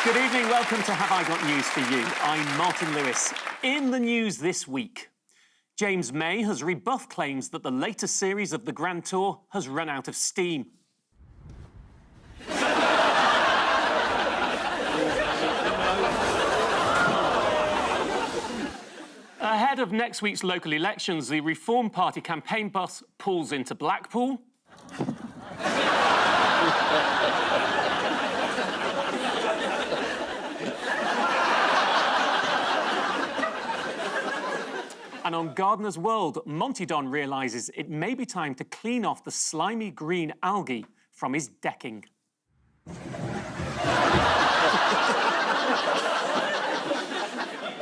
Good evening, welcome to Have I Got News for You? I'm Martin Lewis. In the news this week, James May has rebuffed claims that the latest series of the Grand Tour has run out of steam. Ahead of next week's local elections, the Reform Party campaign bus pulls into Blackpool. And on Gardener's World, Monty Don realises it may be time to clean off the slimy green algae from his decking.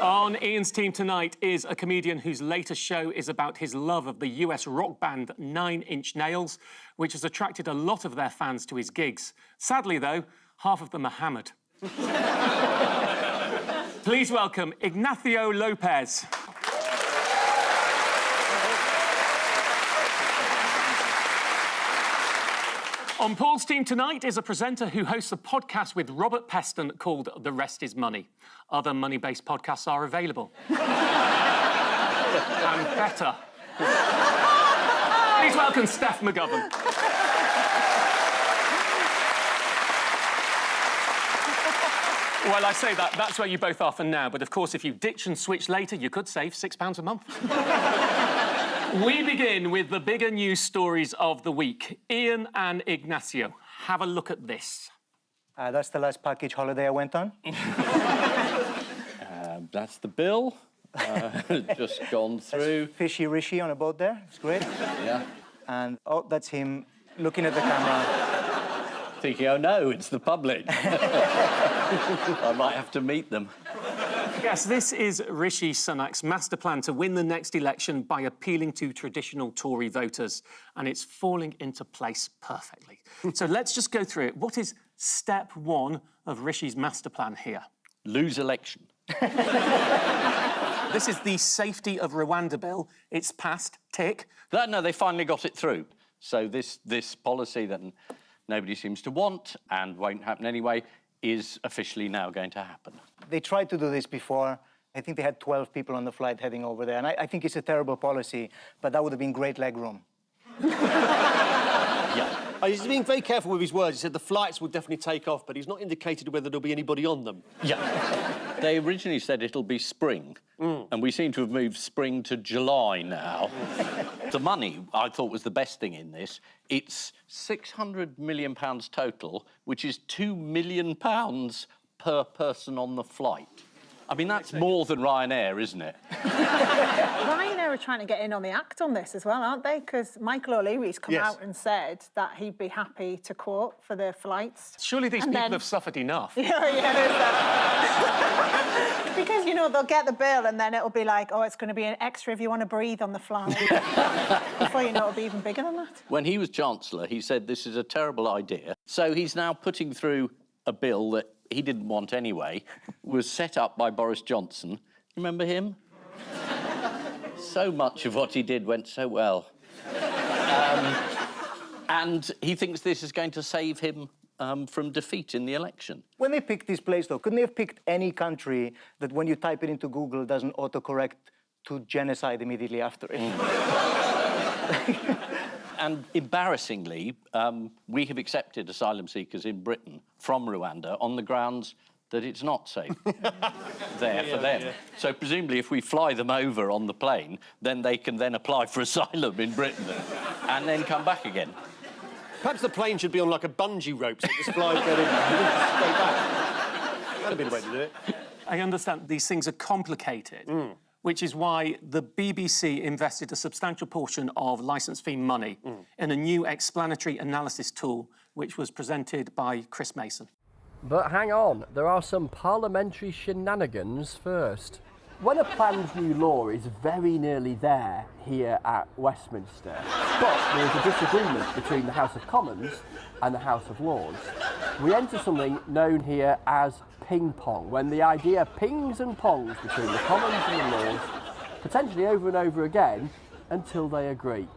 On Ian's team tonight is a comedian whose latest show is about his love of the US rock band 9 Inch Nails, which has attracted a lot of their fans to his gigs. Sadly, though, half of them are hammered. Please welcome Ignacio Lopez. On Paul's team tonight is a presenter who hosts a podcast with Robert Peston called The Rest is Money. Other money-based podcasts are available. And better. Please welcome Steph McGovern. Well, I say that's where you both are for now, but of course, if you ditch and switch later, you could save £6 a month. We begin with the bigger news stories of the week. Ian and Ignacio, have a look at this. That's the last package holiday I went on. That's the bill. Just gone through. That's Fishy Rishi on a boat there. It's great. Yeah. And, oh, that's him looking at the camera. Thinking, oh no, it's the public. I might have to meet them. Yes, this is Rishi Sunak's master plan to win the next election by appealing to traditional Tory voters, and it's falling into place perfectly. So let's just go through it. What is step one of Rishi's master plan here? Lose election. This is the safety of Rwanda bill. It's passed, tick. No, they finally got it through. So this policy that nobody seems to want and won't happen anyway is officially now going to happen. They tried to do this before. I think they had 12 people on the flight heading over there. And I think it's a terrible policy, but that would have been great leg room. Yeah. He's being very careful with his words. He said the flights will definitely take off, but he's not indicated whether there'll be anybody on them. Yeah. They originally said it'll be spring, and we seem to have moved spring to July now. The money, I thought, was the best thing in this. It's £600 million total, which is £2 million per person on the flight. I mean, that's more than Ryanair, isn't it? Ryanair are trying to get in on the act on this as well, aren't they? Because Michael O'Leary's come out and said that he'd be happy to quote for their flights. Surely these people have suffered enough. Yeah, there's that. Because, you know, they'll get the bill and then it'll be like, oh, it's going to be an extra if you want to breathe on the flight. Before you know, it'll be even bigger than that. When he was Chancellor, he said this is a terrible idea. So he's now putting through a bill that he didn't want anyway, was set up by Boris Johnson. Remember him? So much of what he did went so well. And he thinks this is going to save him from defeat in the election. When they picked this place, though, couldn't they have picked any country that when you type it into Google doesn't autocorrect to genocide immediately after it? And embarrassingly, we have accepted asylum seekers in Britain from Rwanda on the grounds that it's not safe there for them. Yeah. So presumably if we fly them over on the plane, then they can then apply for asylum in Britain and then come back again. Perhaps the plane should be on like a bungee rope so it just flies straight in and straight back. That'd be the way to do it. I understand these things are complicated, which is why the BBC invested a substantial portion of licence fee money in a new explanatory analysis tool, which was presented by Chris Mason. But hang on, there are some parliamentary shenanigans first. When a planned new law is very nearly there here at Westminster, but there is a disagreement between the House of Commons and the House of Lords, we enter something known here as ping pong, when the idea pings and pongs between the Commons and the Lords, potentially over and over again, until they agree.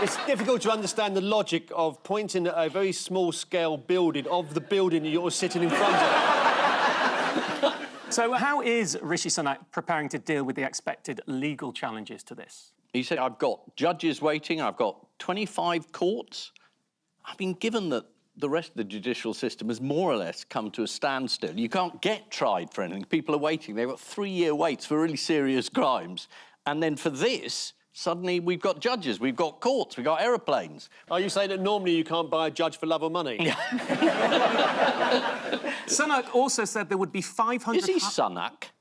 It's difficult to understand the logic of pointing at a very small-scale building of the building that you're sitting in front of. So how is Rishi Sunak preparing to deal with the expected legal challenges to this? He said, I've got judges waiting, I've got 25 courts. I mean, given that the rest of the judicial system has more or less come to a standstill, you can't get tried for anything. People are waiting. They've got 3-year waits for really serious crimes. And then for this, suddenly we've got judges, we've got courts, we've got aeroplanes. Are you saying that normally you can't buy a judge for love or money? Yeah. Sunak also said there would be 500... Is he Sunak?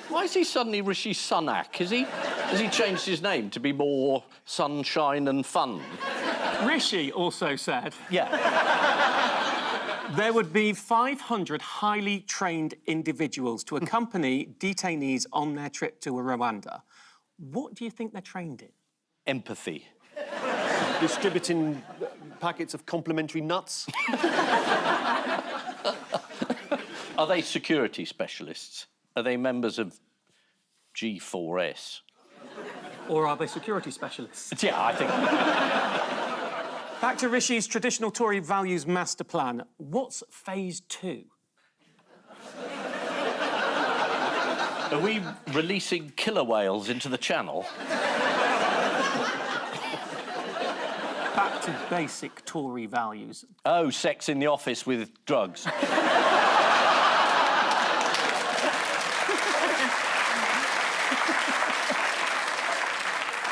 Why is he suddenly Rishi Sunak? Has he changed his name to be more sunshine and fun? Rishi also said... Yeah. There would be 500 highly trained individuals to accompany detainees on their trip to Rwanda. What do you think they're trained in? Empathy. Distributing packets of complimentary nuts? Are they security specialists? Are they members of G4S? Or are they security specialists? Yeah, I think... Back to Rishi's traditional Tory values master plan. What's phase 2? Are we releasing killer whales into the channel? Back to basic Tory values. Oh, sex in the office with drugs.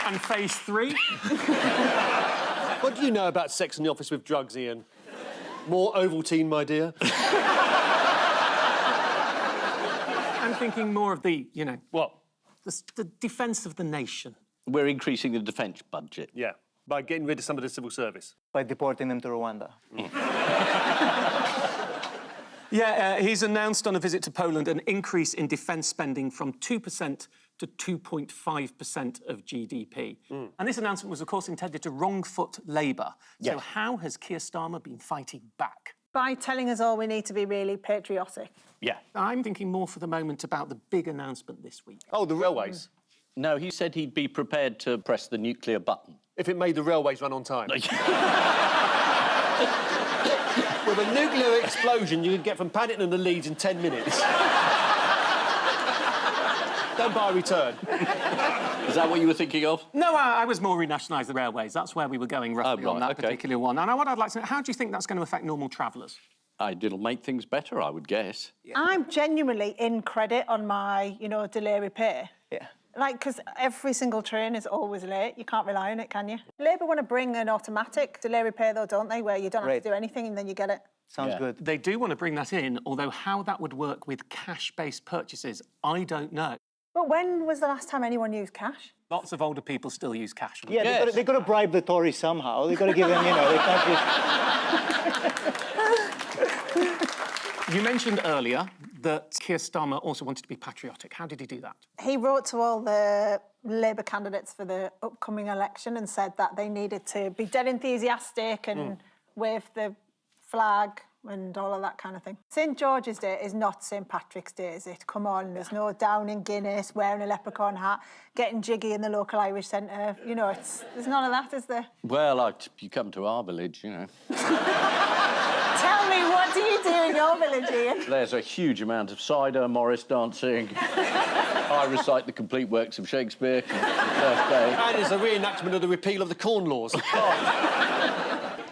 And phase 3? What do you know about sex in the office with drugs, Ian? More Ovaltine, my dear? I'm thinking more of the, you know... What? The defence of the nation. We're increasing the defence budget. Yeah, by getting rid of some of the civil service. By deporting them to Rwanda. Yeah, he's announced on a visit to Poland an increase in defence spending from 2% to 2.5% of GDP. And this announcement was, of course, intended to wrong-foot Labour. So Yes. how has Keir Starmer been fighting back? By telling us all we need to be really patriotic. Yeah. I'm thinking more for the moment about the big announcement this week. Oh, the railways. No, he said he'd be prepared to press the nuclear button. If it made the railways run on time. With a nuclear explosion, you could get from Paddington to Leeds in 10 minutes. Don't buy a return. Is that what you were thinking of? No, I was more renationalise the railways. That's where we were going roughly right, on that OK. particular one. And what I'd like to know, how do you think that's going to affect normal travellers? It'll make things better, I would guess. I'm genuinely in credit on my, delay repair. Yeah. Like, because every single train is always late. You can't rely on it, can you? Labour want to bring an automatic delay repair, though, don't they? Where you don't have to do anything and then you get it. Sounds Yeah. good. They do want to bring that in, although how that would work with cash-based purchases, I don't know. But when was the last time anyone used cash? Lots of older people still use cash. Yeah, Yes. they got to bribe the Tories somehow. They got to give them, they can't just... You mentioned earlier that Keir Starmer also wanted to be patriotic. How did he do that? He wrote to all the Labour candidates for the upcoming election and said that they needed to be dead enthusiastic and wave the flag and all of that kind of thing. St George's Day is not St Patrick's Day, is it? Come on, there's no down in Guinness, wearing a leprechaun hat, getting jiggy in the local Irish centre. There's none of that, is there? Well, you come to our village, Tell me, what do you do in your village, Ian? There's a huge amount of cider, Morris dancing. I recite the complete works of Shakespeare. Birthday. And it's a reenactment of the repeal of the Corn Laws.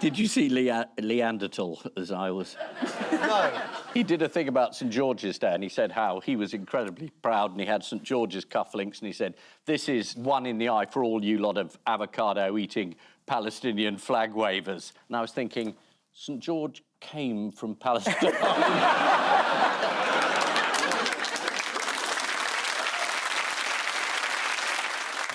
Did you see Leandertal, as I was? No. He did a thing about St George's Day, and he said how he was incredibly proud, and he had St George's cufflinks, and he said, "This is one in the eye for all you lot of avocado-eating Palestinian flag wavers." And I was thinking, St George came from Palestine.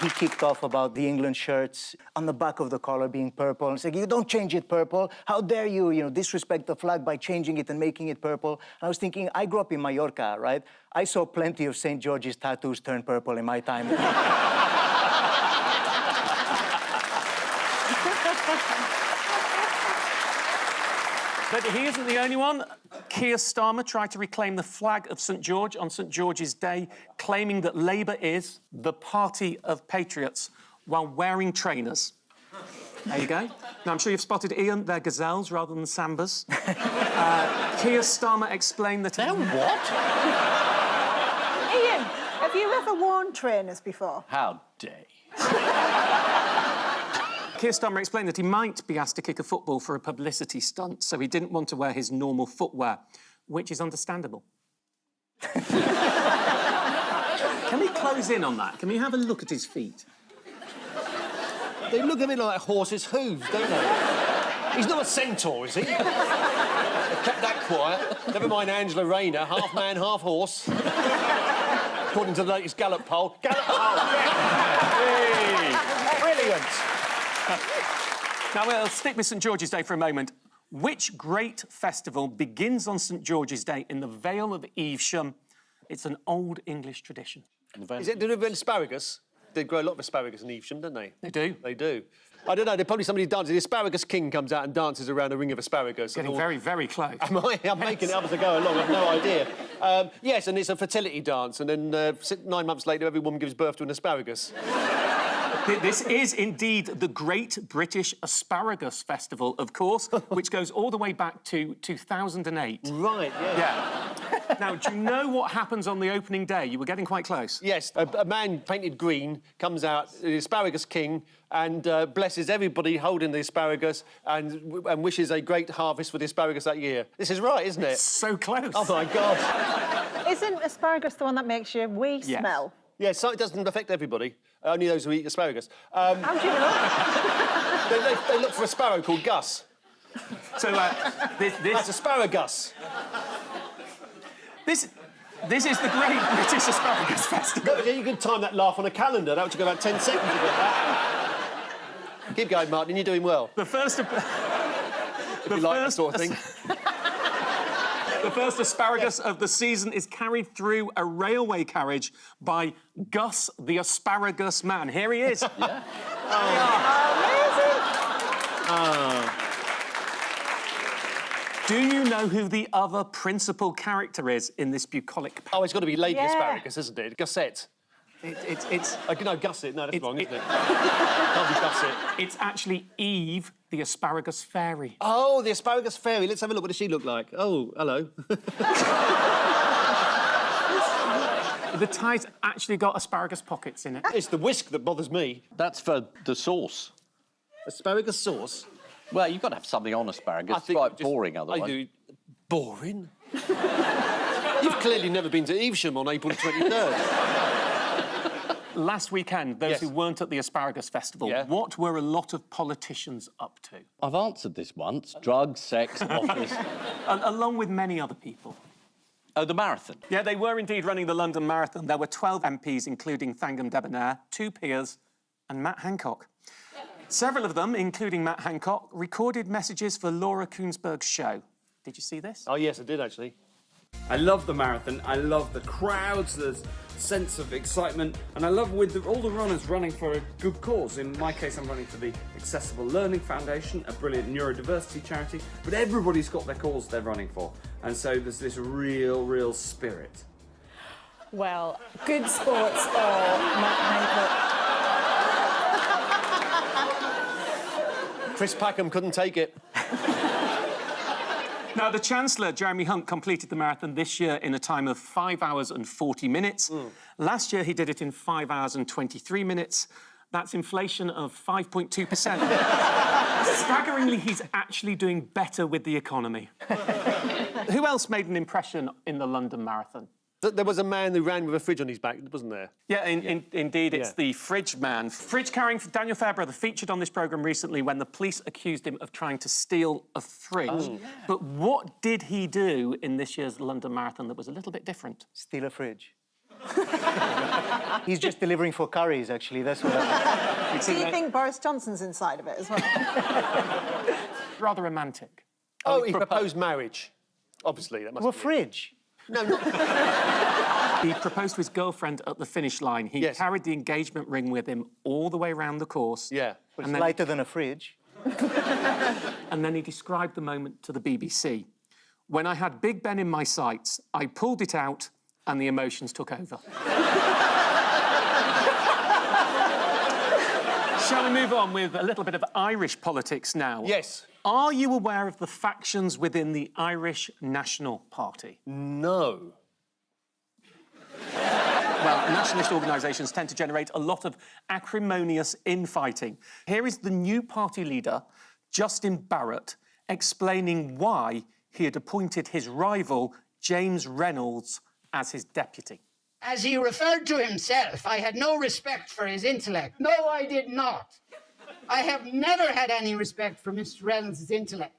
He kicked off about the England shirts on the back of the collar being purple and saying, you don't change it purple. How dare you, disrespect the flag by changing it and making it purple. And I was thinking, I grew up in Mallorca, right? I saw plenty of St. George's tattoos turn purple in my time. But he isn't the only one. Keir Starmer tried to reclaim the flag of St George on St George's Day, claiming that Labour is the party of patriots while wearing trainers. There you go. Now, I'm sure you've spotted Ian, they're gazelles rather than sambas. Keir Starmer explained that... They're what? Ian, have you ever worn trainers before? How dare you? Keir Starmer explained that he might be asked to kick a football for a publicity stunt, so he didn't want to wear his normal footwear, which is understandable. Can we close in on that? Can we have a look at his feet? They look a bit like horses' hooves, don't they? He's not a centaur, is he? They've kept that quiet. Never mind Angela Rayner, half man, half horse. According to the latest Gallup poll. Gallup poll! Hey. Brilliant! Now, we'll stick with St George's Day for a moment. Which great festival begins on St George's Day in the Vale of Evesham? It's an old English tradition. Is it the asparagus? They grow a lot of asparagus in Evesham, don't they? They do. They do. I don't know, there's probably somebody dances. The asparagus king comes out and dances around a ring of asparagus. Getting very, very close. I'm making it up as I go along, I've no idea. Yes, and it's a fertility dance, and then 9 months later, every woman gives birth to an asparagus. This is indeed the Great British Asparagus Festival, of course, which goes all the way back to 2008. Right, yeah. Yeah. Now, do you know what happens on the opening day? You were getting quite close. Yes, a man painted green comes out, the asparagus king, and blesses everybody holding the asparagus and wishes a great harvest for the asparagus that year. This is right, isn't it? So close. Oh, my God. Isn't asparagus the one that makes your wee smell? Yeah, so it doesn't affect everybody, only those who eat asparagus. How do you know? They look for a sparrow called Gus. So, That's asparagus. This is the Great British Asparagus Festival. No, you could time that laugh on a calendar. That would take about 10 seconds to get that. Keep going, Martin, you're doing well. The first... If you like that sort of thing. The first asparagus of the season is carried through a railway carriage by Gus the Asparagus Man. Here he is. Yeah. Amazing! Do you know who the other principal character is in this bucolic... Oh, it's got to be Lady Yeah. Asparagus, isn't it? Gusset. It's... No, Gusset. No, that's wrong, isn't it? it- Can't be Gusset. It's actually Eve, the Asparagus Fairy. Oh, the asparagus fairy. Let's have a look. What does she look like? Oh, hello. The tie's actually got asparagus pockets in it. It's the whisk that bothers me. That's for the sauce. Asparagus sauce? Well, you've got to have something on asparagus. It's quite boring otherwise. I do. Boring? You've clearly never been to Evesham on April 23rd. Last weekend, those Yes. who weren't at the Asparagus Festival, Yeah. what were a lot of politicians up to? I've answered this once. Drugs, sex, office. Along with many other people. Oh, the marathon. Yeah, they were indeed running the London Marathon. There were 12 MPs, including Thangam Debonair, 2 peers, and Matt Hancock. Several of them, including Matt Hancock, recorded messages for Laura Koonsberg's show. Did you see this? Oh, yes, I did, actually. I love the marathon. I love the crowds, the sense of excitement, and I love all the runners running for a good cause. In my case, I'm running for the Accessible Learning Foundation, a brilliant neurodiversity charity, but everybody's got their cause they're running for. And so there's this real spirit. Well, good sports or Matt Hancock. Chris Packham couldn't take it. Now, the Chancellor, Jeremy Hunt, completed the marathon this year in a time of 5 hours and 40 minutes. Last year, he did it in 5 hours and 23 minutes. That's inflation of 5.2%. Staggeringly, he's actually doing better with the economy. Who else made an impression in the London Marathon? There was a man who ran with a fridge on his back, wasn't there? Yeah, indeed, it's Yeah. the fridge man. Fridge-carrying Daniel Fairbrother featured on this programme recently when the police accused him of trying to steal a fridge. Oh. But what did he do in this year's London Marathon that was a little bit different? Steal a fridge. He's just delivering for curries, actually. That's what I... Do you think Boris Johnson's inside of it as well? Rather romantic. Oh, he proposed marriage. Obviously, that must Well, be it. fridge. No, not... He proposed to his girlfriend at the finish line. He Yes. carried the engagement ring with him all the way around the course. Yeah. It's And then- lighter than a fridge. And then he described the moment to the BBC. When I had Big Ben in my sights, I pulled it out and the emotions took over. Shall we move on with a little bit of Irish politics now? Yes. Are you aware of the factions within the Irish National Party? No. Well, nationalist organisations tend to generate a lot of acrimonious infighting. Here is the new party leader, Justin Barrett, explaining why he had appointed his rival, James Reynolds, as his deputy. As he referred to himself, I had no respect for his intellect. No, I did not. I have never had any respect for Mr. Reynolds' intellect.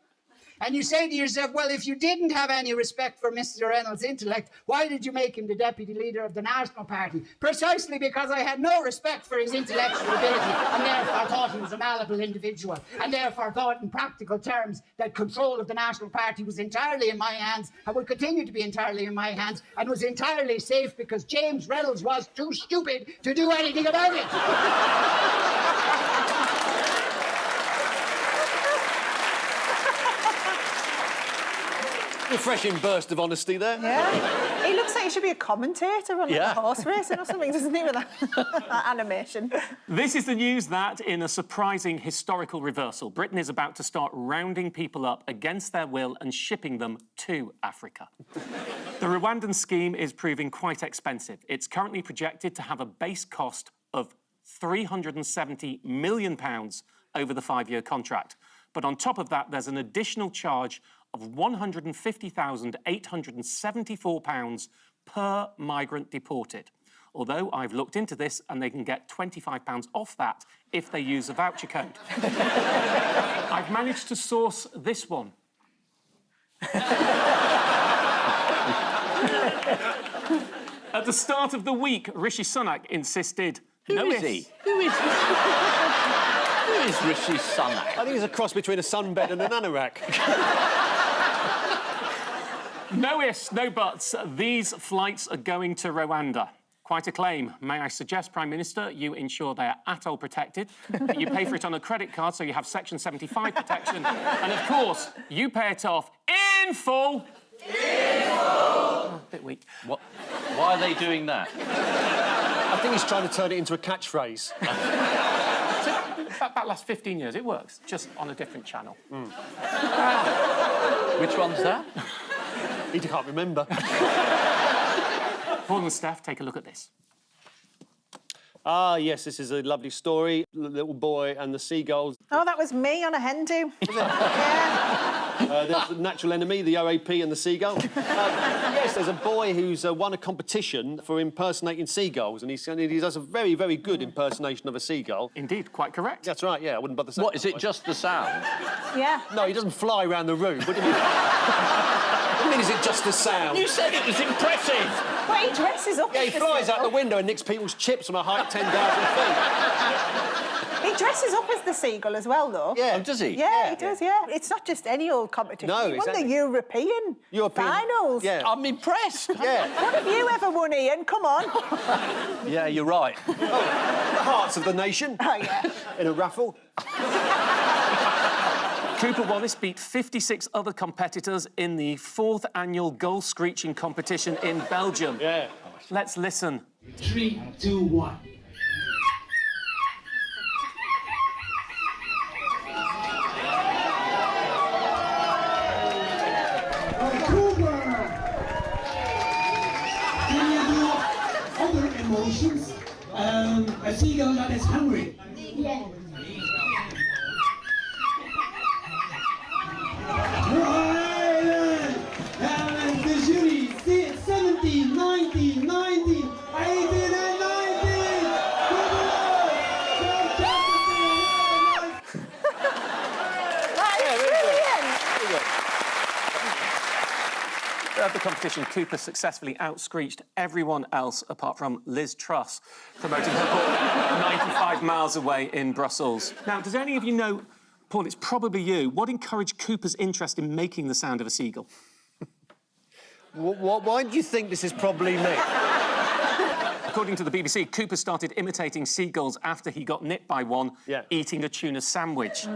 And you say to yourself, well, if you didn't have any respect for Mr. Reynolds' intellect, why did you make him the deputy leader of the National Party? Precisely because I had no respect for his intellectual ability and therefore thought he was a malleable individual and therefore thought in practical terms that control of the National Party was entirely in my hands and would continue to be entirely in my hands and was entirely safe because James Reynolds was too stupid to do anything about it. Refreshing burst of honesty there. Yeah. He looks like he should be a commentator on like, Yeah. a horse racing or something, doesn't he, with that, that animation? This is the news that, in a surprising historical reversal, Britain is about to start rounding people up against their will and shipping them to Africa. The Rwandan scheme is proving quite expensive. It's currently projected to have a base cost of £370 million over the 5-year contract. But on top of that, there's an additional charge of £150,874 per migrant deported. Although I've looked into this and they can get £25 off that if they use a voucher code. I've managed to source this one. At the start of the week, Rishi Sunak insisted... Who is he? Who is Rishi Sunak? I think he's a cross between a sunbed and an anorak. No ifs, no buts. These flights are going to Rwanda. Quite a claim. May I suggest, Prime Minister, you ensure they're ATOL protected, that you pay for it on a credit card so you have Section 75 protection, and, of course, you pay it off in full. In full! Oh, a bit weak. What? Why are they doing that? I think he's trying to turn it into a catchphrase. About last 15 years, it works, just on a different channel. Which one's that? He can't remember. Paul and Steph, take a look at this. Ah, yes, this is a lovely story. Little boy and the seagulls. Oh, that was me on a hen do. Yeah. There's the natural enemy, the OAP and the seagull. Yes, there's a boy who's won a competition for impersonating seagulls, and he does a very, very good impersonation of a seagull. Indeed, quite correct. That's right, yeah, I wouldn't bother saying What, is it just the sound? Yeah. No, he doesn't fly around the room. What do you mean? What do you mean, is it just a sound? You said it was impressive! Well, he dresses up. Yeah, he as the flies out the seagull. window and nicks people's chips on a height of 10,000 feet. He dresses up as the seagull as well, though. Yeah. Oh, does he? Yeah, he does, yeah. It's not just any old competition. No, He won exactly. the European finals. Yeah. I'm impressed. Yeah. What have you ever won, Ian? Come on. Yeah, you're right. The hearts of the nation. Oh, yeah. In a raffle. Cooper Wallace beat 56 other competitors in the 4th annual goal screeching competition in Belgium. Yeah. Let's listen. 3, 2, 1. Cooper! Can you do other emotions? A seagull that is hungry. Yeah. Right! And the jury, 17, 19, 19, 18 and 19! Throughout the competition, Cooper successfully outscreeched everyone else apart from Liz Truss, promoting her book 95 miles away in Brussels. Now, does any of you know, Paul, it's probably you, what encouraged Cooper's interest in making the sound of a seagull? Why do you think this is probably me? According to the BBC, Cooper started imitating seagulls after he got nipped by one eating a tuna sandwich.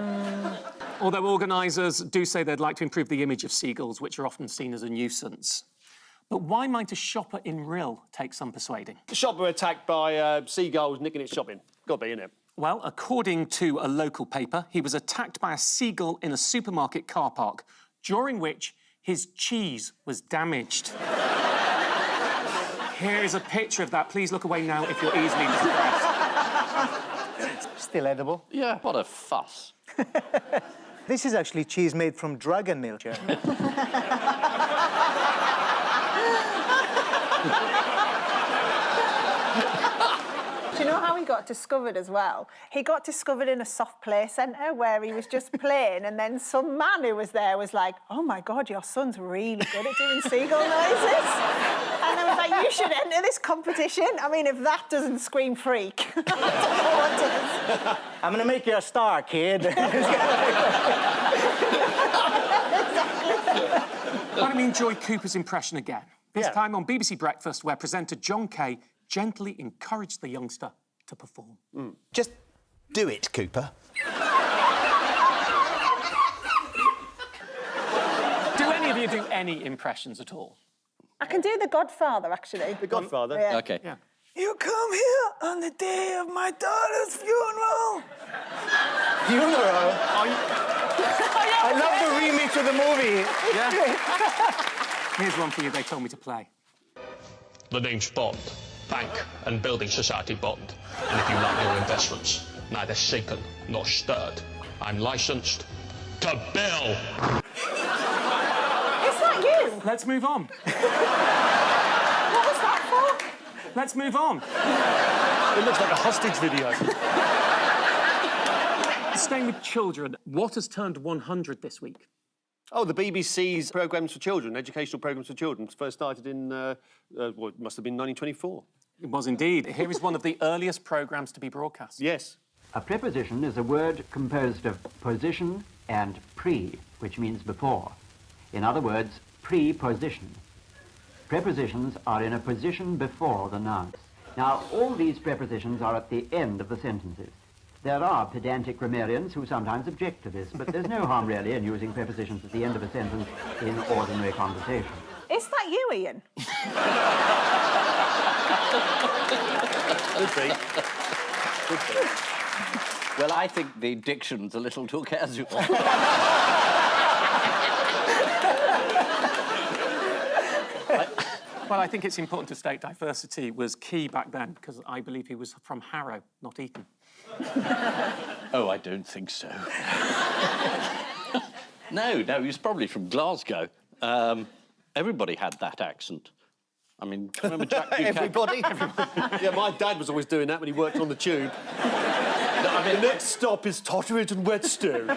Although organisers do say they'd like to improve the image of seagulls, which are often seen as a nuisance. But why might a shopper in Rill take some persuading? The shopper attacked by seagulls nicking its shopping. Got to be, innit? Well, according to a local paper, he was attacked by a seagull in a supermarket car park, during which his cheese was damaged. Here is a picture of that. Please look away now if you're easily distressed. Still edible. Yeah, what a fuss. This is actually cheese made from dragon milk. Yeah. Do you know how he got discovered as well? He got discovered in a soft play centre where he was just playing, and then some man who was there was like, "Oh my God, your son's really good at doing seagull noises." And I was like, "You should enter this competition." I mean, if that doesn't scream freak, I don't know what does. I'm gonna make you a star, kid. Why don't we enjoy Cooper's impression again? This Yeah. time on BBC Breakfast, where presenter John Kay gently encouraged the youngster to perform. Just do it, Cooper. Do any of you do any impressions at all? I can do The Godfather, actually. The Godfather? Yeah. OK. Yeah. You come here on the day of my daughter's funeral. Funeral? I love the remix of the movie. Yeah. Here's one for you they told me to play. The name's Bond, Bank and Building Society Bond. And if you like your investments, neither shaken nor stirred, I'm licensed to bill. Is that you? Let's move on. What was that for? Let's move on. It looks like a hostage video. Staying with children, what has turned 100 this week? Oh, the BBC's programmes for children, educational programmes for children, first started in, what must have been 1924. It was indeed. Here is one of the earliest programmes to be broadcast. Yes. A preposition is a word composed of position and pre, which means before. In other words, preposition. Prepositions are in a position before the nouns. Now, all these prepositions are at the end of the sentences. There are pedantic grammarians who sometimes object to this, but there's no harm really in using prepositions at the end of a sentence in ordinary conversation. Is that you, Ian? Could be. Could be. Well, I think the diction's a little too casual. Well, I think it's important to state diversity was key back then, because I believe he was from Harrow, not Eton. Oh, I don't think so. No, he was probably from Glasgow. Everybody had that accent. I mean, do you remember Jack Buchanan? Everybody? Yeah, my dad was always doing that when he worked on the tube. The next stop is Totteridge and Whetstone.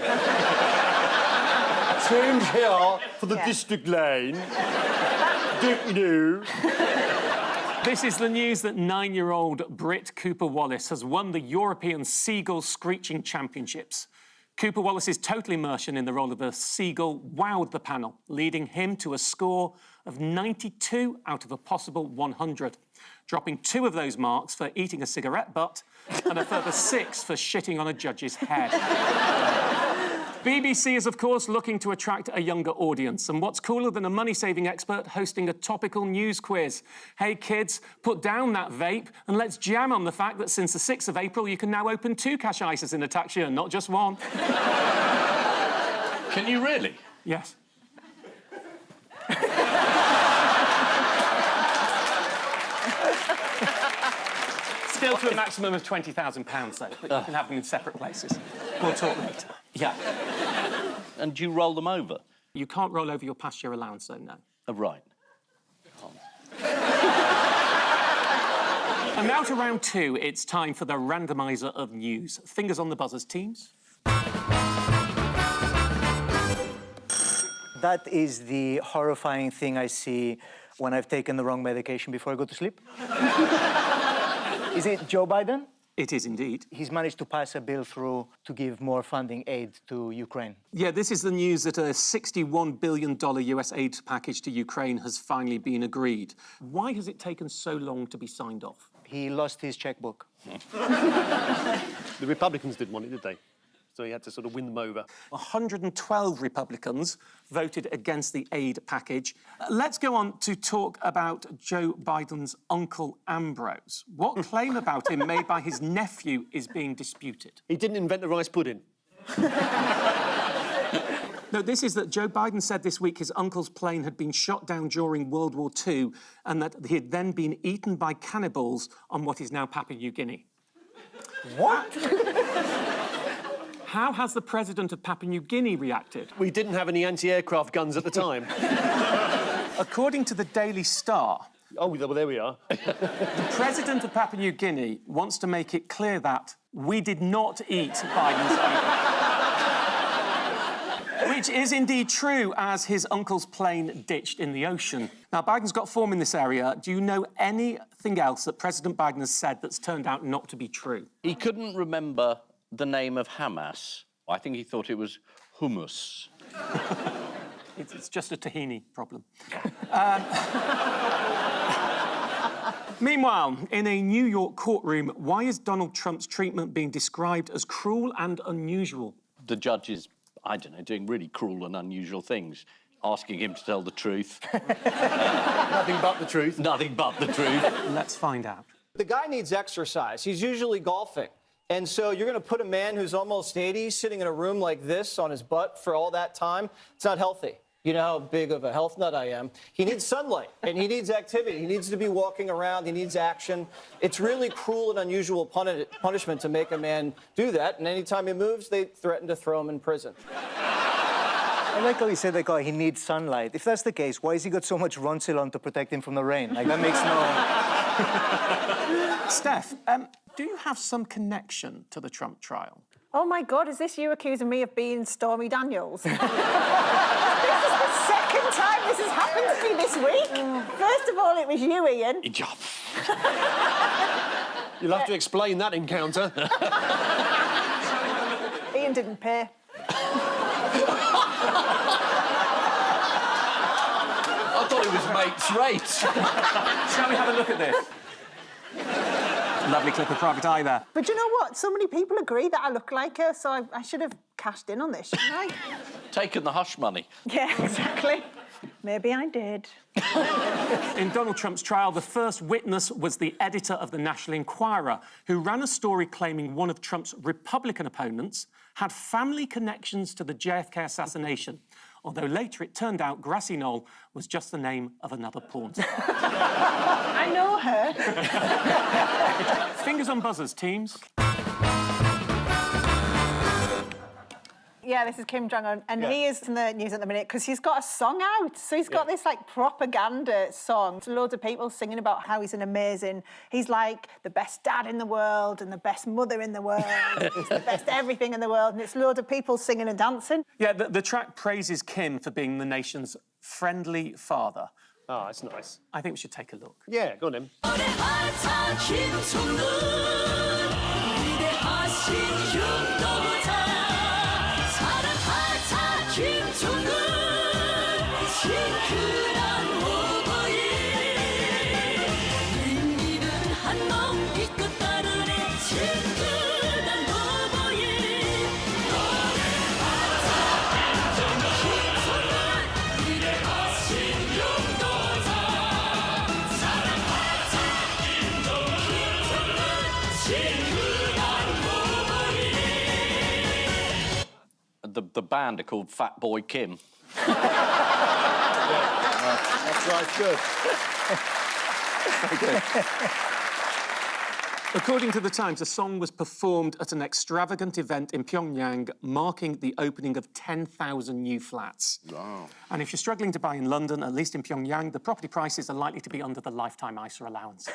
Change here for the district line. Don't you know? This is the news that 9-year-old Brit Cooper Wallace has won the European Seagull Screeching Championships. Cooper Wallace's total immersion in the role of a seagull wowed the panel, leading him to a score of 92 out of a possible 100, dropping 2 of those marks for eating a cigarette butt and a further 6 for shitting on a judge's head. BBC is, of course, looking to attract a younger audience. And what's cooler than a money-saving expert hosting a topical news quiz? Hey, kids, put down that vape and let's jam on the fact that since the 6th of April, you can now open 2 cash ISAs in a tax year, not just 1. Can you really? Yes. Still to a maximum of £20,000, though, but you can have them in separate places. We'll talk later. Yeah. And do you roll them over? You can't roll over your past year allowance, though, no. Oh, right. And now to round 2, it's time for the randomiser of news. Fingers on the buzzers, teams. That is the horrifying thing I see when I've taken the wrong medication before I go to sleep. Is it Joe Biden? It is indeed. He's managed to pass a bill through to give more funding aid to Ukraine. Yeah, this is the news that a $61 billion US aid package to Ukraine has finally been agreed. Why has it taken so long to be signed off? He lost his checkbook. The Republicans didn't want it, did they? so he had to sort of win them over. 112 Republicans voted against the aid package. Let's go on to talk about Joe Biden's uncle Ambrose. What claim about him made by his nephew is being disputed? He didn't invent the rice pudding. No, this is that Joe Biden said this week his uncle's plane had been shot down during World War II and that he had then been eaten by cannibals on what is now Papua New Guinea. What? How has the president of Papua New Guinea reacted? We didn't have any anti-aircraft guns at the time. According to the Daily Star... Oh, well, there we are. The president of Papua New Guinea wants to make it clear that we did not eat Biden's uncle. Which is indeed true, as his uncle's plane ditched in the ocean. Now, Biden's got form in this area. Do you know anything else that President Biden has said that's turned out not to be true? He couldn't remember the name of Hamas. I think he thought it was hummus. It's just a tahini problem. Meanwhile, in a New York courtroom, why is Donald Trump's treatment being described as cruel and unusual? The judge is, I don't know, doing really cruel and unusual things, asking him to tell the truth. Nothing but the truth. Nothing but the truth. Let's find out. The guy needs exercise. He's usually golfing. And so you're going to put a man who's almost 80 sitting in a room like this on his butt for all that time? It's not healthy. You know how big of a health nut I am. He needs sunlight, and he needs activity. He needs to be walking around. He needs action. It's really cruel and unusual punishment to make a man do that, and anytime he moves, they threaten to throw him in prison. I like how he said, like, oh, he needs sunlight. If that's the case, why has he got so much Ronsil on to protect him from the rain? Like, that makes no... Steph, do you have some connection to the Trump trial? Oh, my God, is this you accusing me of being Stormy Daniels? This is the second time this has happened to me this week. First of all, it was you, Ian. You'll have to explain that encounter. Ian didn't pay. I thought it was mates' rates. Shall we have a look at this? Lovely clip of Private Eye there. But you know what? So many people agree that I look like her, so I should have cashed in on this, shouldn't I? Taken the hush money. Yeah, exactly. Maybe I did. In Donald Trump's trial, the first witness was the editor of the National Enquirer, who ran a story claiming one of Trump's Republican opponents had family connections to the JFK assassination, although later it turned out Grassy Knoll was just the name of another porn star. I know her. Fingers on buzzers, teams. Yeah, this is Kim Jong-un, and he is in the news at the minute because he's got a song out. So he's got this, like, propaganda song. Loads of people singing about how he's he's like the best dad in the world and the best mother in the world. He's the best everything in the world, and it's loads of people singing and dancing. Yeah, the track praises Kim for being the nation's friendly father. Oh, that's nice. I think we should take a look. Yeah, go on then. The band are called Fat Boy Kim. That's right, good. Very good. According to The Times, the song was performed at an extravagant event in Pyongyang, marking the opening of 10,000 new flats. Wow. And if you're struggling to buy in London, at least in Pyongyang, the property prices are likely to be under the lifetime ISA allowance.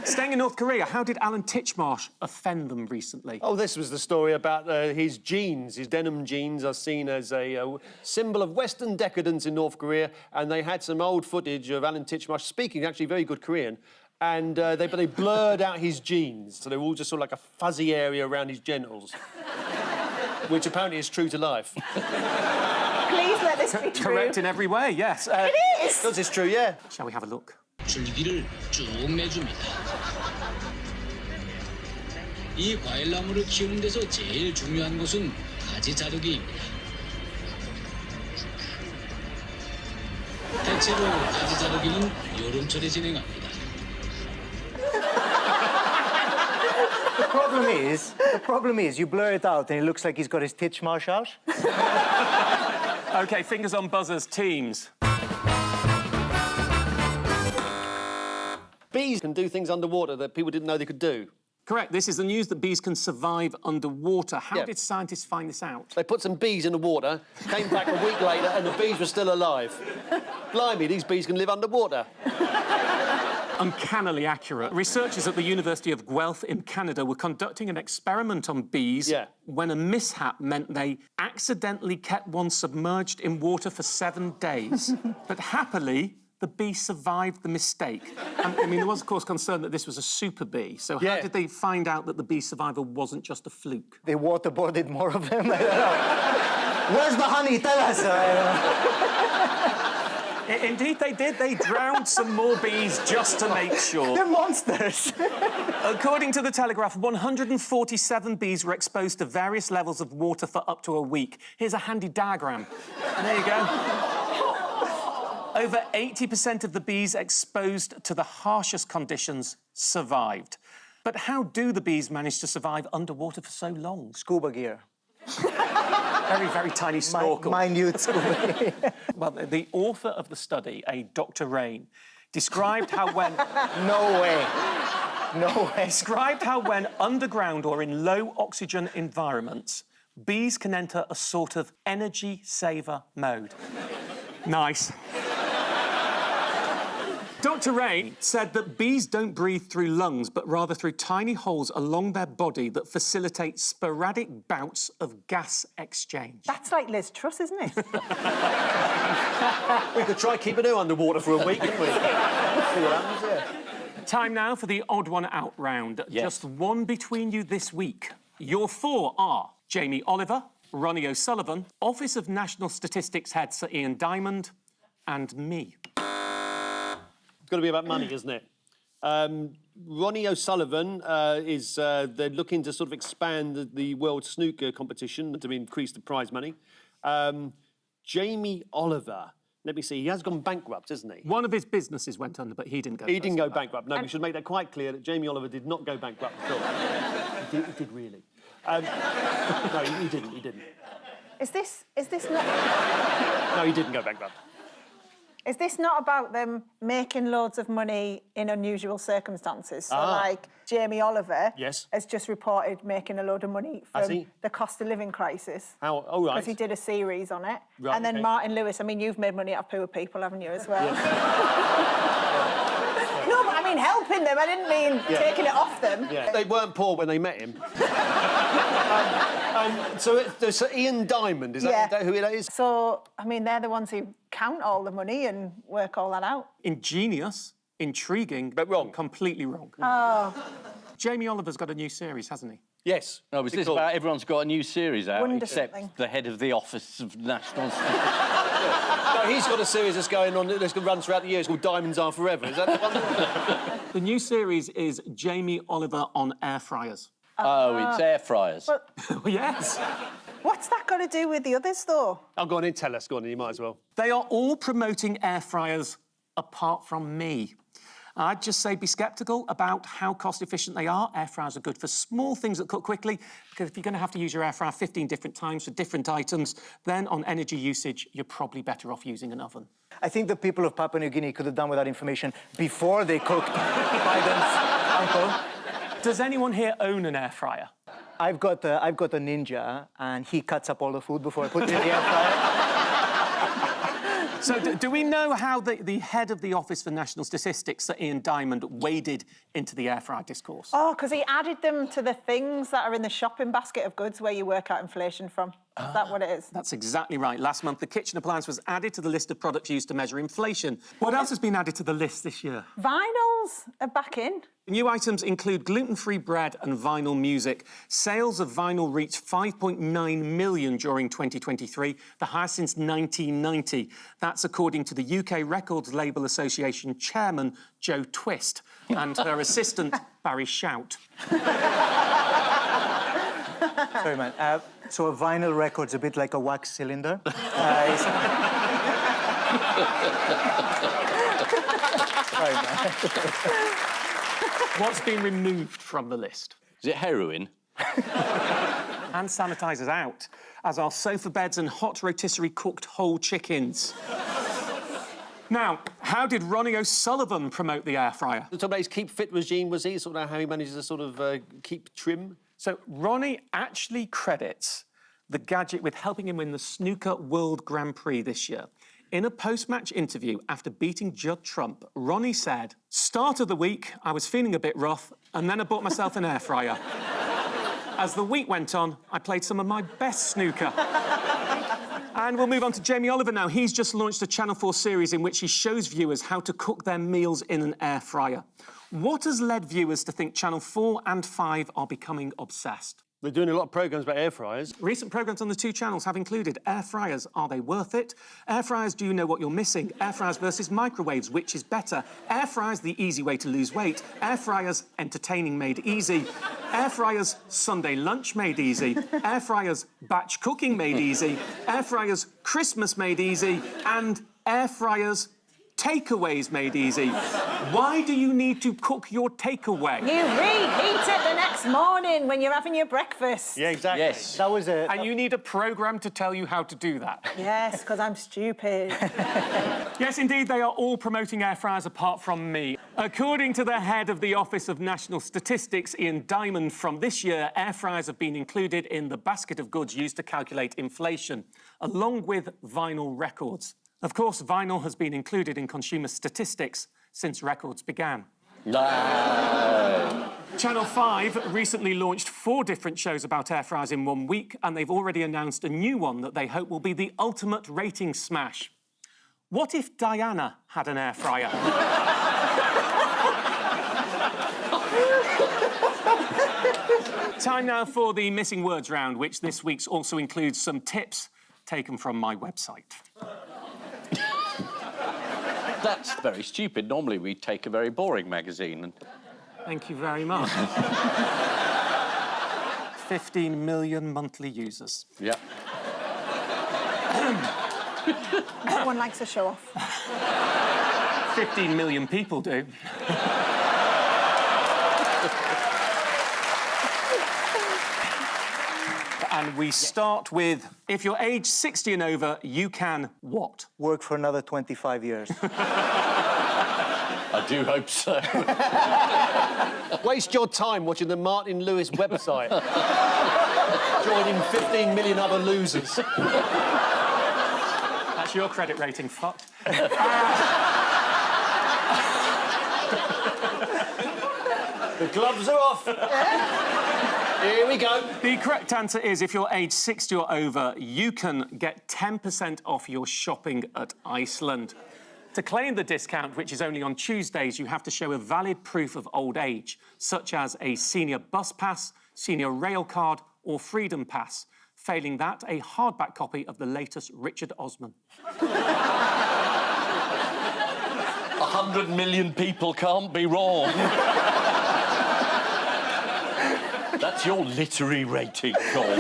Staying in North Korea, how did Alan Titchmarsh offend them recently? Oh, this was the story about his jeans. His denim jeans are seen as a symbol of Western decadence in North Korea, and they had some old footage of Alan Titchmarsh speaking actually very good Korean, and they blurred out his jeans, so they were all just sort of like a fuzzy area around his genitals, which apparently is true to life. Please let this be true. Correct in every way, yes. It is! Does this true, yeah. Shall we have a look? 줄기를 쭉 내줍니다. 이 과일나무를 키우는 데서 제일 중요한 것은 가지 자르기입니다. 대체로 가지 자르기는 여름철에 진행합니다. The problem is, you blur it out and it looks like he's got his titch marsh out. OK, fingers on buzzers, teams. Bees can do things underwater that people didn't know they could do. Correct. This is the news that bees can survive underwater. How Yeah. did scientists find this out? They put some bees in the water, came back a week later, and the bees were still alive. Blimey, these bees can live underwater. Uncannily accurate. Researchers at the University of Guelph in Canada were conducting an experiment on bees when a mishap meant they accidentally kept one submerged in water for 7 days. But happily, the bee survived the mistake. And, I mean, there was, of course, concern that this was a super bee. So how did they find out that the bee survival wasn't just a fluke? They waterboarded more of them. I don't know. Where's the honey? Tell us. Indeed, they did. They drowned some more bees just to make sure. They're monsters. According to The Telegraph, 147 bees were exposed to various levels of water for up to a week. Here's a handy diagram. There you go. Over 80% of the bees exposed to the harshest conditions survived. But how do the bees manage to survive underwater for so long? Scuba gear. Very, very tiny snorkel. Minute scuba gear. Well, the author of the study, a Dr. Rain, described how when... No way. No way. Described how when underground or in low oxygen environments, bees can enter a sort of energy saver mode. Nice. Dr. Rain said that bees don't breathe through lungs, but rather through tiny holes along their body that facilitate sporadic bouts of gas exchange. That's like Liz Truss, isn't it? We could try keeping her underwater for a week, couldn't we? See what happens, yeah. Time now for the odd one out round. Yes. Just one between you this week. Your four are Jamie Oliver, Ronnie O'Sullivan, Office of National Statistics head Sir Ian Diamond, and me. It's got to be about money, isn't it? Ronnie O'Sullivan they're looking to sort of expand the World Snooker competition to increase the prize money. Jamie Oliver, let me see, he has gone bankrupt, isn't he? One of his businesses went under, but he didn't go. He didn't go bankrupt. No, we should make that quite clear that Jamie Oliver did not go bankrupt at all. He did really. No, he didn't. He didn't. Is this not... No, he didn't go bankrupt. Is this not about them making loads of money in unusual circumstances? So, like, Jamie Oliver has just reported making a load of money from the cost of living crisis. How? Oh, right. Because he did a series on it. Right, and then okay. Martin Lewis, I mean, you've made money out of poor people, haven't you, as well? No, but I mean helping them. I didn't mean taking it off them. Yeah. They weren't poor when they met him. So Ian Diamond, is that who it is? So, I mean, they're the ones who count all the money and work all that out. Ingenious, intriguing, but wrong. Completely wrong. Oh. Jamie Oliver's got a new series, hasn't he? Yes. No, was this about everyone's got a new series out, Wonderful except thing. the head of the Office of National Statistics? No, he's got a series that's going on, that's going to run throughout the year. It's called Diamonds Are Forever. Is that the one? The new series is Jamie Oliver on air fryers. Oh, it's air fryers. Well, yes. What's that got to do with the others, though? Oh, go on in, tell us. Go on in, you might as well. They are all promoting air fryers apart from me. I'd just say be sceptical about how cost-efficient they are. Air fryers are good for small things that cook quickly, because if you're going to have to use your air fryer 15 different times for different items, then on energy usage, you're probably better off using an oven. I think the people of Papua New Guinea could have done with that information before they cooked Biden's uncle. Does anyone here own an air fryer? I've got a Ninja, and he cuts up all the food before I put it in the air fryer. So do we know how the head of the Office for National Statistics, Sir Ian Diamond, waded into the air fryer discourse? Oh, because he added them to the things that are in the shopping basket of goods where you work out inflation from. Is that what it is? That's exactly right. Last month, the kitchen appliance was added to the list of products used to measure inflation. What else has been added to the list this year? Vinyls are back in. New items include gluten-free bread and vinyl music. Sales of vinyl reached 5.9 million during 2023, the highest since 1990. That's according to the UK Records Label Association chairman, Joe Twist, and her assistant, Barry Shout. Sorry, man. So a vinyl record's a bit like a wax cylinder. Sorry, man. What's been removed from the list? Is it heroin? Hand sanitizers out, as are sofa beds and hot rotisserie cooked whole chickens. Now, how did Ronnie O'Sullivan promote the air fryer? Talking about his keep fit regime, was he? Sort of how he manages to sort of keep trim? So Ronnie actually credits the gadget with helping him win the Snooker World Grand Prix this year. In a post-match interview after beating Judd Trump, Ronnie said, "Start of the week, I was feeling a bit rough, and then I bought myself an air fryer. As the week went on, I played some of my best snooker." And we'll move on to Jamie Oliver now. He's just launched a Channel 4 series in which he shows viewers how to cook their meals in an air fryer. What has led viewers to think Channel 4 and 5 are becoming obsessed? They're doing a lot of programmes about air fryers. Recent programmes on the two channels have included air fryers, are they worth it? Air fryers, do you know what you're missing? Air fryers versus microwaves, which is better? Air fryers, the easy way to lose weight. Air fryers, entertaining made easy. Air fryers, Sunday lunch made easy. Air fryers, batch cooking made easy. Air fryers, Christmas made easy. And air fryers, takeaways made easy. Why do you need to cook your takeaway? You reheat it the next morning when you're having your breakfast. Yeah, exactly. Yes. That was a... And you need a programme to tell you how to do that. Yes, because I'm stupid. Yes, indeed, they are all promoting air fryers apart from me. According to the head of the Office of National Statistics, Ian Diamond, from this year, air fryers have been included in the basket of goods used to calculate inflation, along with vinyl records. Of course, vinyl has been included in consumer statistics since records began. No. Channel 5 recently launched 4 different shows about air fryers in 1 week, and they've already announced a new one that they hope will be the ultimate rating smash. What if Diana had an air fryer? Time now for the missing words round, which this week's also includes some tips taken from my website. That's very stupid. Normally we take a very boring magazine and... Thank you very much. 15 million monthly users. Yeah. No one likes a show off. 15 million people do. And we start with, if you're age 60 and over, you can what? Work for another 25 years. I do hope so. Waste your time watching the Martin Lewis website. Joining 15 million other losers. That's your credit rating, fuck. The gloves are off. Here we go. The correct answer is, if you're age 60 or over, you can get 10% off your shopping at Iceland. To claim the discount, which is only on Tuesdays, you have to show a valid proof of old age, such as a senior bus pass, senior rail card, or freedom pass. Failing that, a hardback copy of the latest Richard Osman. 100 million people can't be wrong. That's your literary rating, Gordon.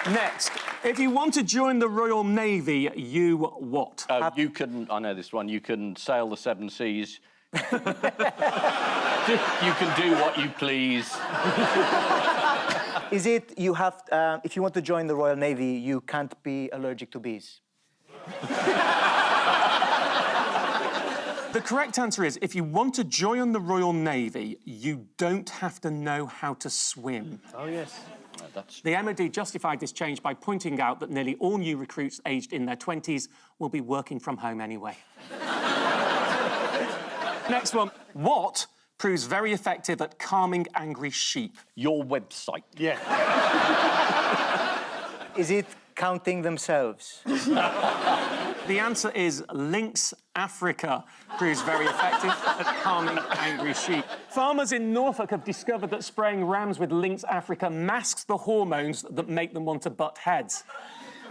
Next, if you want to join the Royal Navy, you what? You can, I know this one, you can sail the 7 seas. You can do what you please. Is it you have, if you want to join the Royal Navy, you can't be allergic to bees? The correct answer is, if you want to join the Royal Navy, you don't have to know how to swim. Oh, yes. The MOD justified this change by pointing out that nearly all new recruits aged in their 20s will be working from home anyway. Next one. What proves very effective at calming angry sheep? Your website. Yeah. Is it counting themselves? The answer is Lynx Africa proves very effective at calming angry sheep. Farmers in Norfolk have discovered that spraying rams with Lynx Africa masks the hormones that make them want to butt heads.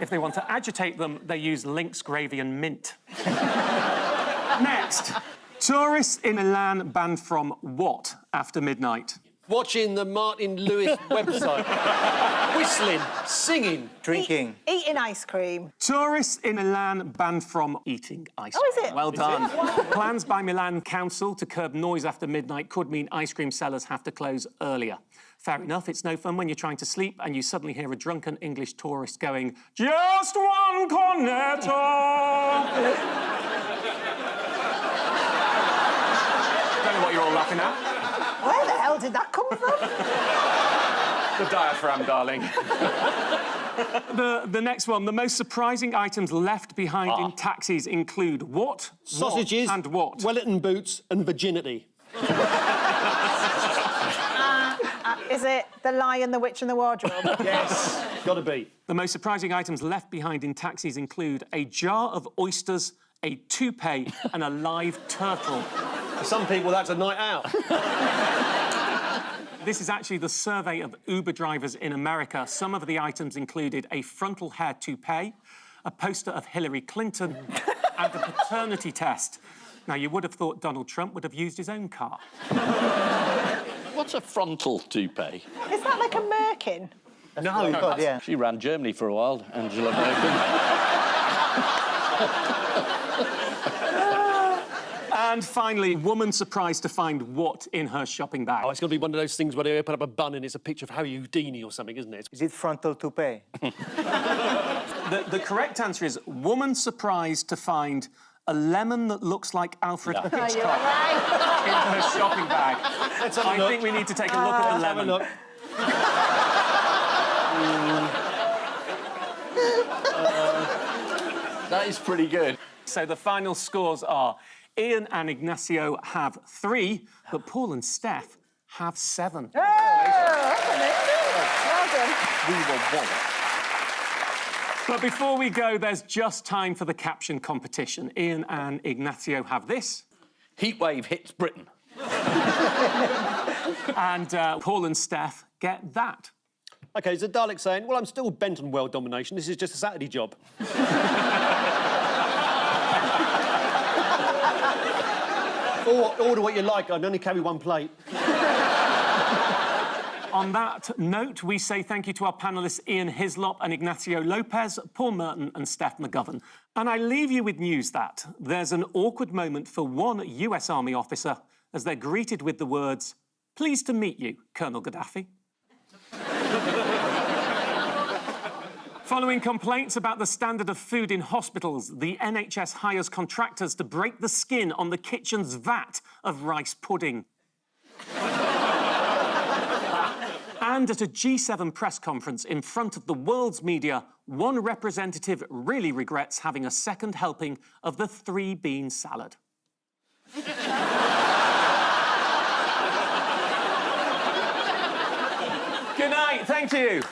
If they want to agitate them, they use lynx gravy and mint. Next. Next. Tourists in Milan banned from what after midnight? Watching the Martin Lewis website. Whistling, singing. Drinking. Eating ice cream. Tourists in Milan banned from eating ice cream. Oh, is it? Well done. it? Plans by Milan Council to curb noise after midnight could mean ice cream sellers have to close earlier. Fair enough, it's no fun when you're trying to sleep and you suddenly hear a drunken English tourist going, "Just one cornetto!" Don't know what you're all laughing at. Where the hell did that come from? The diaphragm, darling. The next one. The most surprising items left behind in taxis include what? Sausages. What, and what? Wellington boots and virginity. Is it The Lion, the Witch and the Wardrobe? Yes, gotta be. The most surprising items left behind in taxis include a jar of oysters, a toupee and a live turtle. For some people, that's a night out. This is actually the survey of Uber drivers in America. Some of the items included a frontal hair toupee, a poster of Hillary Clinton, and a paternity test. Now, you would have thought Donald Trump would have used his own car. What's a frontal toupee? Is that like a merkin? No, God, yeah. She ran Germany for a while, Angela Merton. And finally, woman surprised to find what in her shopping bag? Oh, it's got to be one of those things where they open up a bun and it's a picture of Harry Houdini or something, isn't it? Is it frontal toupee? The correct answer is woman surprised to find a lemon that looks like Alfred Hitchcock You're right. in her shopping bag. Let's have a I look. think we need to take a look at the Let's have a lemon. look. That is pretty good. So the final scores are Ian and Ignacio have 3, but Paul and Steph have 7. Oh, that's amazing. Well done. We were one. But before we go, there's just time for the caption competition. Ian and Ignacio have this. Heatwave hits Britain. And Paul and Steph get that. OK, so Dalek saying, well, I'm still bent on world domination. This is just a Saturday job. Or order what you like. I'd only carry one plate. On that note, we say thank you to our panellists Ian Hislop and Ignacio Lopez, Paul Merton and Steph McGovern. And I leave you with news that there's an awkward moment for one US Army officer as they're greeted with the words, "Pleased to meet you, Colonel Gaddafi." Following complaints about the standard of food in hospitals, the NHS hires contractors to break the skin on the kitchen's vat of rice pudding. And at a G7 press conference in front of the world's media, one representative really regrets having a second helping of the 3-bean salad. Good night, thank you.